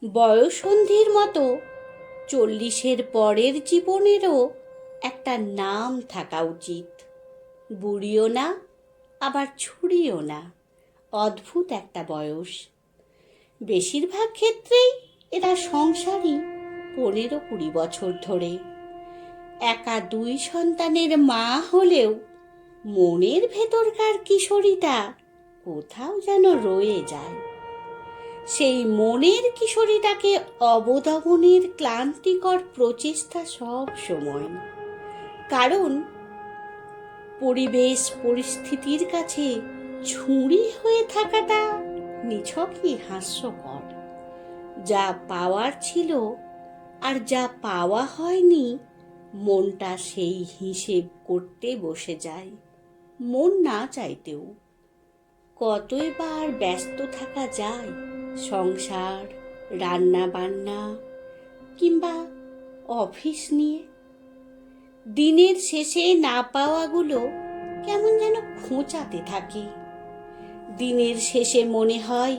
বয়ঃসন্ধির মতো 40-এর পরের জীবনেরও একটা নাম থাকা উচিত। বুড়িও না, আবার ছুড়িও না, অদ্ভুত একটা বয়স। বেশিরভাগ ক্ষেত্রেই এরা সংসারী 15-20 বছর ধরে। একা 2 সন্তানের মা হলেও মনের ভেতরকার কিশোরীটা কোথাও যেন রয়ে যায়। সেই মনের কিশোরীটাকে অবদমনের ক্লান্তিকর প্রচেষ্টা সব সময়। কারণ পরিবেশ পরিস্থিতির কাছে ছুরি হয়ে থাকাটা নিছকই হাস্যকর। যা পাওয়ার ছিল আর যা পাওয়া হয়নি, মনটা সেই হিসেব করতে বসে যায়, মন না চাইতেও। কতই বা আর ব্যস্ত থাকা যায় সংসার, রান্না বান্না কিংবা অফিস নিয়ে। দিনের শেষে না পাওয়াগুলো কেমন যেন খোঁচাতে থাকে। দিনের শেষে মনে হয়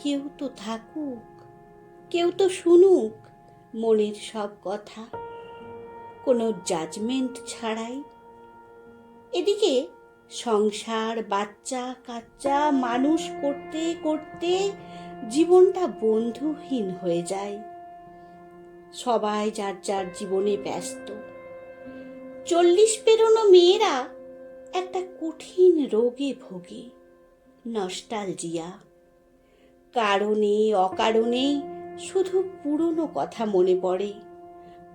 কেউ তো থাকুক, কেউ তো শুনুক মনের সব কথা, কোনো জাজমেন্ট ছাড়াই। এদিকে সংসার, বাচ্চা কাচ্চা মানুষ করতে করতে জীবনটা বন্ধুহীন হয়ে যায়। সবাই যার যার জীবনে ব্যস্ত। 40 পেরোনো মেয়েরা একটা কঠিন রোগে ভোগে, নস্টালজিয়া। কারণে অকারণে শুধু পুরনো কথা মনে পড়ে,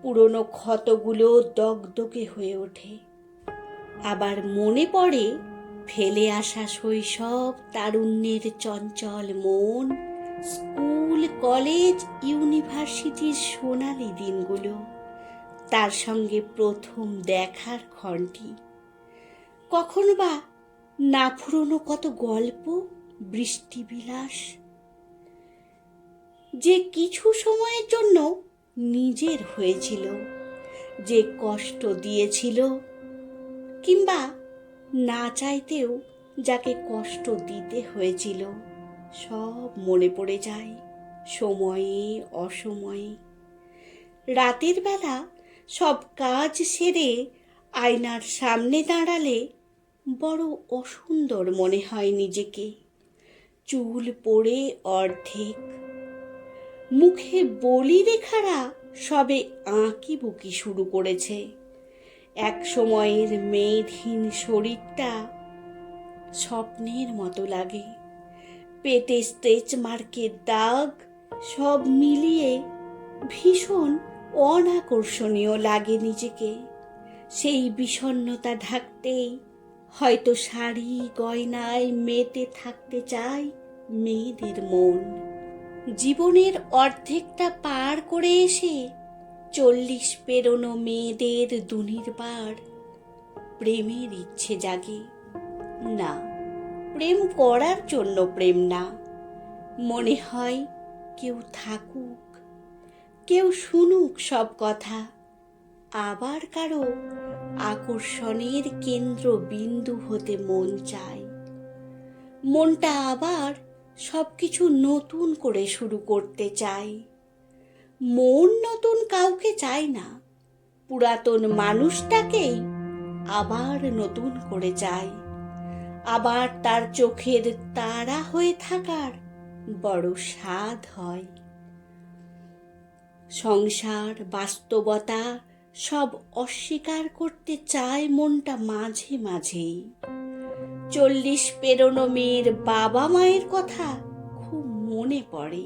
পুরনো ক্ষতগুলো দগদগে হয়ে ওঠে। আবার মনে পড়ে ফেলে আসা শৈশব, তারুণ্যের চঞ্চল মন, স্কুল, কলেজ, ইউনিভার্সিটির সোনালি দিনগুলো, তার সঙ্গে প্রথম দেখার ক্ষণটি। কখনো বা না ফুরোনো কত গল্প, বৃষ্টিবিলাস, যে কিছু সময়ের জন্য নিজের হয়েছিল, যে কষ্ট দিয়েছিল, কিংবা না চাইতেও যাকে কষ্ট দিতে হয়েছিল, সব মনে পড়ে যায় সময়ে অসময়ে। রাতের বেলা সব কাজ সেরে আয়নার সামনে দাঁড়ালে বড় অসুন্দর মনে হয় নিজেকে। চুল পড়ে অর্ধেক, মুখে বলি রেখারা সবে আঁকি বুকি শুরু করেছে। এক সময়ের মেদহীন শরীরটা স্বপ্নের মতো লাগে। পেটে স্ট্রেচ মার্কের দাগ, সব মিলিয়ে ভীষণ অনাকর্ষণীয় লাগে নিজেকে। সেই বিষণ্ণতা ঢাকতেই হয়তো শাড়ি গয়নায় মেতে থাকতে চায় মেয়েদের মন। জীবনের অর্ধেকটা পার করে এসে 40 পেরোনো মেয়েদের দুনির্বার প্রেমের ইচ্ছে জাগে। না, প্রেম করার জন্য প্রেম না, মনে হয় কেউ থাকুক, কেউ শুনুক সব কথা। আবার কারো আকর্ষণের কেন্দ্রবিন্দু হতে মন চায়। মনটা আবার সবকিছু নতুন করে শুরু করতে চায়। মন নতুন কাউকে চায় না, পুরাতন মানুষটাকেই আবার নতুন করে চায়। আবার তার চোখের তারা হয়ে থাকার বড় স্বাদ হয়। সংসার, বাস্তবতা সব অস্বীকার করতে চায় মনটা মাঝে মাঝেই। 40 পেরোনো মেয়ের বাবা মায়ের কথা খুব মনে পড়ে।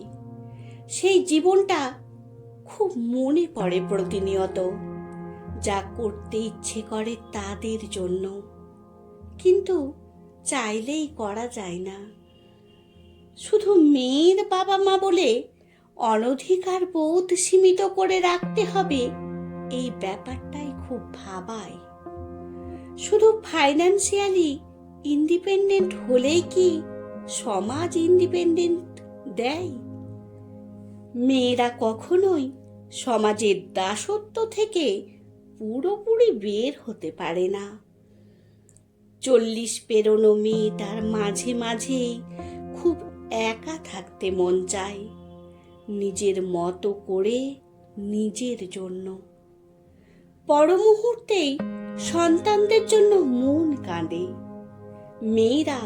সেই জীবনটা খুব মনে পড়ে প্রতিনিয়ত। যা করতে ইচ্ছে করে তাদের জন্য, কিন্তু চাইলেই করা যায় না। শুধু মেয়ের বাবা মা বলে অনধিকার বোধ সীমিত করে রাখতে হবে, এই ব্যাপারটাই খুব ভাবায়। শুধু ফাইন্যান্সিয়ালি ইন্ডিপেন্ডেন্ট হলেই কি সমাজ ইন্ডিপেন্ডেন্ট দেয়? মেয়েরা কখনোই সমাজের দাসত্ব থেকে পুরোপুরি বের হতে পারে না। 40 পেরোনো মেয়েটার মাঝে মাঝেই খুব একা থাকতে মন চায়। নিজের মতো করে, নিজের জন্য। পর মুহূর্তেই সন্তানদের জন্য মন কাঁদে। মেয়েরা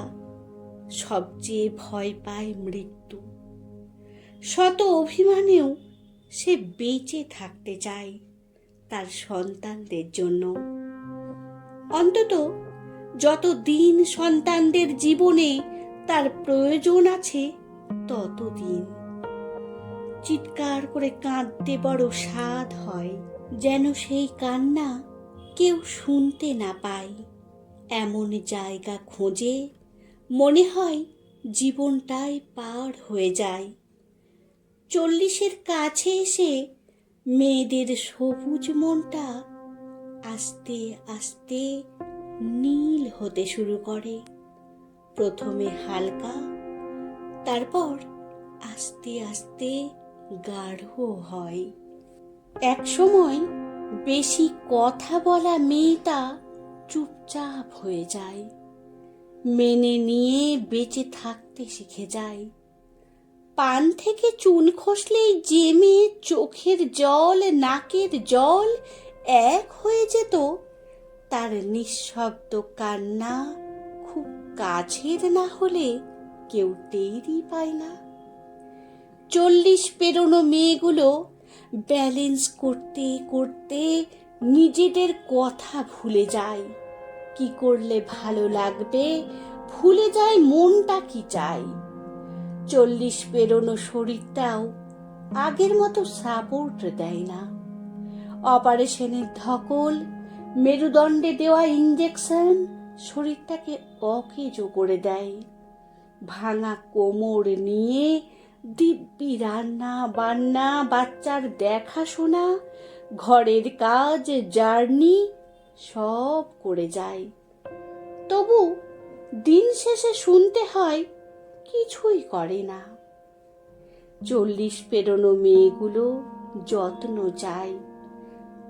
সবচেয়ে ভয় পায় মৃত্যু। শত অভিমানেও সে বেঁচে থাকতে চায় তার সন্তানদের জন্য। অন্তত যতদিন সন্তানদের জীবনে তার প্রয়োজন আছে ততদিন। চিৎকার করে কাঁদতে বড় স্বাদ হয়, যেন সেই কান্না কেউ শুনতে না পায়। এমন জায়গা খোঁজে, মনে হয় জীবনটাই পার হয়ে যায়। 40-এর কাছে এসে মেয়েদের সবুজ মনটা আস্তে আস্তে নীল হতে শুরু করে। প্রথমে হালকা, তারপর আস্তে আস্তে গাঢ় হয়। এক সময় বেশি কথা বলা মেয়েটা চুপচাপ হয়ে যায়, মেনে নিয়ে বেঁচে থাকতে শিখে যায়। পান থেকে চুন খসলেই যে মেয়ে চোখের জল, নাকের জল এক হয়ে যেত, তার নিঃশব্দ কান্না খুব কাছের না হলে কেউ টেরই পায় না। 40 পেরোনো মেয়েগুলো ব্যালেন্স করতে করতে নিজেদের কথা ভুলে যায়। কি করলে ভালো লাগবে ভুলে যায়, মনটা কি চায়। 40 পেরোনো শরীরটাও আগের মতো সাপোর্ট দেয় না। অপারেশনের ধকল, মেরুদণ্ডে দেওয়া ইঞ্জেকশন শরীরটাকে অকেজো করে দেয়। ভাঙা কোমর নিয়ে দিব্যি রান্না বান্না, বাচ্চার দেখাশোনা, ঘরের কাজ, জার্নি সব করে যায়। তবু দিন শেষে শুনতে হয় কিছুই করে না। 40 পেরোনো মেয়েগুলো যত্ন চায়।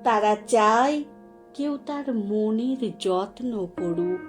তারা চায় কেউ তার মনের যত্ন করুক।